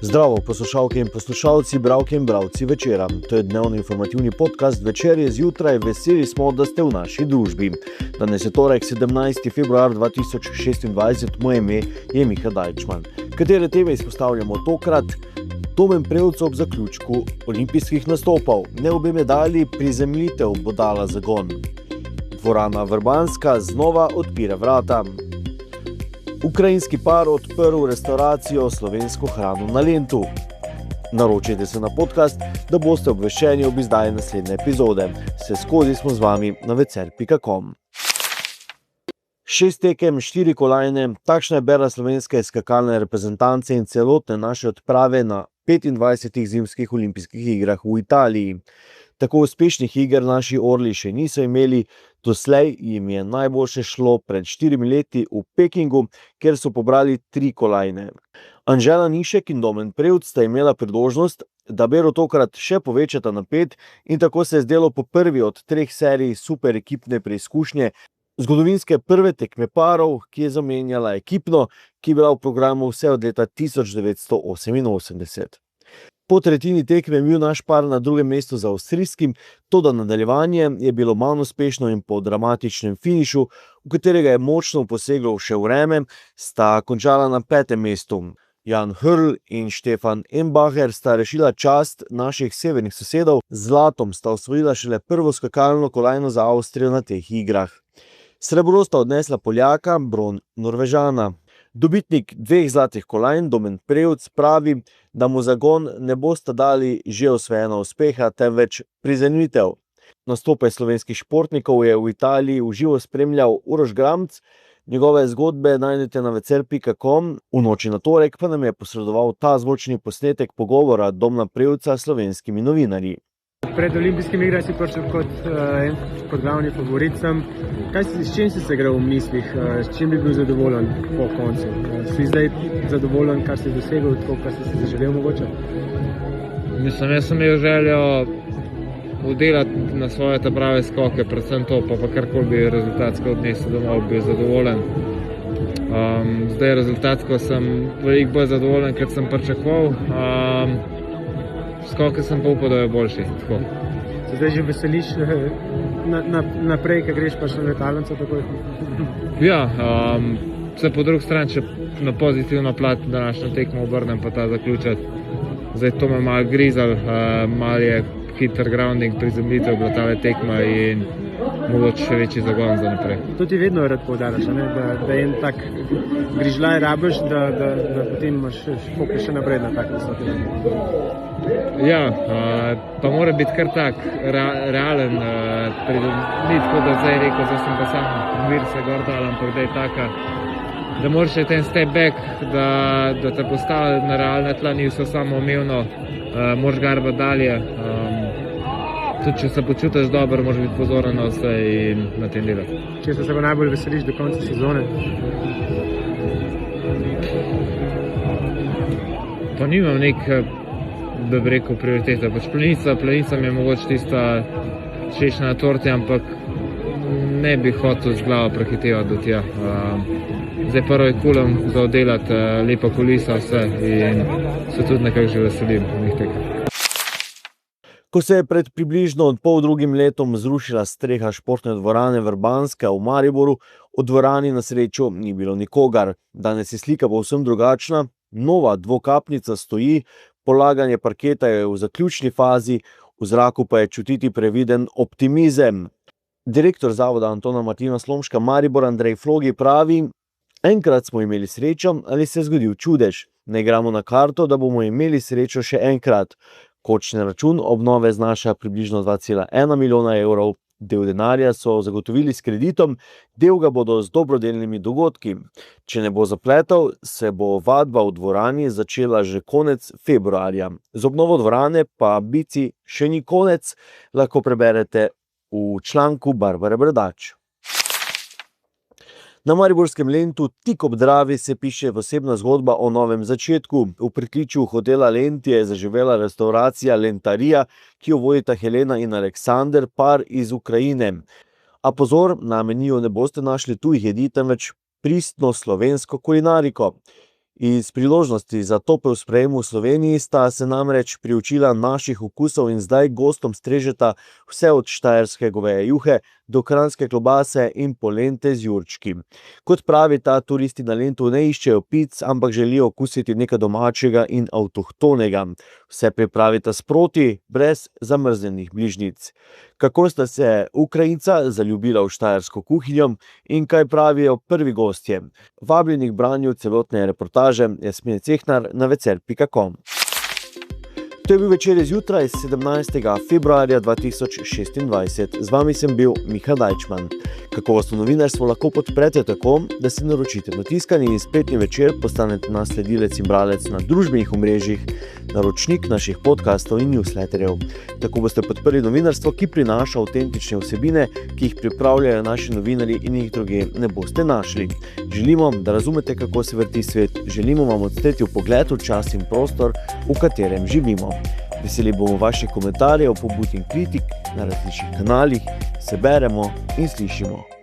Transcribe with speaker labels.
Speaker 1: Zdravo, poslušalke in poslušalci, bralke in bralci Večera. To je dnevno informativni podcast Večerje zjutraj. Veseli smo, da ste v naši družbi. Danes je torek, 17. februar 2026, moje ime je Miha Dajčman. Katere teme izpostavljamo tokrat? Domen Prevc ob zaključku olimpijskih nastopov. Ne obe medalji, prizemljitev bo dala zagon. Dvorana Vrbanska znova odpira vrata. Ukrajinski par odprl restauracijo slovensko hrano na Lentu. Naročite se na podcast, da boste obveščeni ob izdaji naslednje epizode. Vse skozi smo z vami na vecer.com. 6 tekem, 4 kolajne, takšna je bera slovenske skakalne reprezentance in celotne naše odprave na 25 zimskih olimpijskih igrah v Italiji. Tako uspešnih iger naši orli še niso imeli, doslej jim je najboljše šlo pred 4 leti v Pekingu, kjer so pobrali 3 kolajne. Anžela Nišek in Domen Prevc sta imela priložnost, da bero tokrat še povečata na 5 in tako se je zdelo po prvi od 3 serij super ekipne preizkušnje, zgodovinske prve tekme parov, ki je zamenjala ekipno, ki je bila v programu vse od leta 1988. Po tretjini tekme je bil naš par na drugem mestu za avstrijskim, toda nadaljevanje je bilo manj uspešno in po dramatičnem finišu, v katerega je močno poseglo še vreme, sta končala na 5. mestu. Jan Hrl in Štefan Embacher sta rešila čast naših severnih sosedov, z zlatom sta osvojila šele prvo skakalno kolajno za Avstrijo na teh igrah. Srebro sta odnesla Poljaka, bron Norvežana. Dobitnik 2 zlatih kolajn, Domen Prevc, pravi, da mu zagon ne bosta dali že osvojena uspeha, temveč prizemljitev. Nastope slovenskih športnikov je v Italiji v živo spremljal Uroš Gramc, njegove zgodbe najdete na vecer.com, v noči na torek pa nam je posredoval ta zvočni posnetek pogovora Domna Prevca s slovenskimi novinarji.
Speaker 2: Pred olimpijskimi igrami si prišel kot glavni favorit. S čim si se igral v mislih, s čim bi bil zadovoljen po koncu? Si zdaj zadovoljen, kar si dosegel, tako, kar si si zaželel mogoče?
Speaker 3: Jaz sem imel željo oddelati na svoje prave skoke, predvsem to, pa karkoli bi rezultatsko odnesel domov, bi zadovoljen. Zdaj rezultatsko sem veliko bolj zadovoljen, kot sem pričakoval. Skoke sem pa upal, da je boljši. Tako.
Speaker 2: Se zdaj že veseliš naprej, ko greš pa še na letalnico takoj?
Speaker 3: Ja, se po drugi strani, če na pozitivno plat današnjo tekmo obrnem pa ta zaključek. Zdaj to me malo grizal, malo je hiter grounding, prizemljitev bila tale tekma in mogoče še večji zagon za naprej.
Speaker 2: To ti vedno rad poudarjaš, da je en tak grižljaj rabiš, da potem imaš fokus še naprej na tak visoki.
Speaker 3: Ja, pa mora biti kar tak realen, ni tako, da zdaj rekel, da sem pa sam mir se gor dal, ampak da je taka, da moraš ten step back, da te postavi na realne tla, ni vse samo umevno, moraš garbati dalje. Tudi če se počutiš dobro, moraš biti pozoren na vse in na tem delati.
Speaker 2: Če se pa najbolj veseliš do konca sezone?
Speaker 3: Pa nimam da bi rekel, prioriteta. Pač planica mi je mogoče tista češnja na torti, ampak ne bi hotel z glavo prehitevati do tja. Zdaj prvo je kulem za oddelati, lepa kulisa, vse in se tudi nekako že veselim njih tega.
Speaker 1: Ko se je pred približno poldrugim letom zrušila streha športne dvorane Vrbanska v Mariboru, v dvorani na srečo ni bilo nikogar. Danes je slika povsem drugačna, nova dvokapnica stoji, polaganje parketa je v zaključni fazi, v zraku pa je čutiti previden optimizem. Direktor zavoda Antona Martina Slomška Maribor Andrej Flogi pravi: enkrat smo imeli srečo, ali se je zgodil čudež. Ne igramo na karto, da bomo imeli srečo še enkrat. Končni račun obnove znaša približno 2,1 milijona evrov. Del denarja so zagotovili s kreditom, del ga bodo z dobrodelnimi dogodki. Če ne bo zapletov, se bo vadba v dvorani začela že konec februarja. Z obnovo dvorane pa bici še ni konec, lahko preberete v članku Barbare Bradač. Na mariborskem Lentu tik ob Dravi se piše osebna zgodba o novem začetku. V pritličju hotela Lent je zaživela restauracija Lentarija, ki jo vodita Helena in Aleksander, par iz Ukrajine. A pozor, na meniju ne boste našli tujih jedi, temveč pristno slovensko kulinariko. Iz priložnosti za topel sprejem v Sloveniji sta se namreč priučila naših okusov in zdaj gostom strežeta vse od štajerske goveje juhe do kranjske klobase in polente z jurčki. Kot pravita, turisti na Lentu ne iščejo pic, ampak želijo okusiti nekaj domačega in avtohtonega. Vse pripravita sproti, brez zamrznjenih bližnjic. Kako sta se Ukrajinca zaljubila v štajersko kuhinjo in kaj pravijo prvi gostje? Vabljeni k branju celotne reportaže Jasmine Cehnar na večer.com. To je bil Večer zjutraj 17. februarja 2026. Z vami sem bil Miha Dajčman. Kakovostno novinarstvo lahko podprete tako, da se naročite na tiskani in spletni Večer, postanete naš sledilec in bralec na družbenih omrežjih, naročnik naših podcastov in newsletterjev. Tako boste podprli novinarstvo, ki prinaša avtentične vsebine, ki jih pripravljajo naši novinarji in jih drugje ne boste našli. Želimo, da razumete, kako se vrti svet. Želimo vam odstreti vpogled v čas in prostor, v katerem živimo. Veseli bomo vaših komentarjev, pobud in kritik na različnih kanalih. Se beremo in slišimo.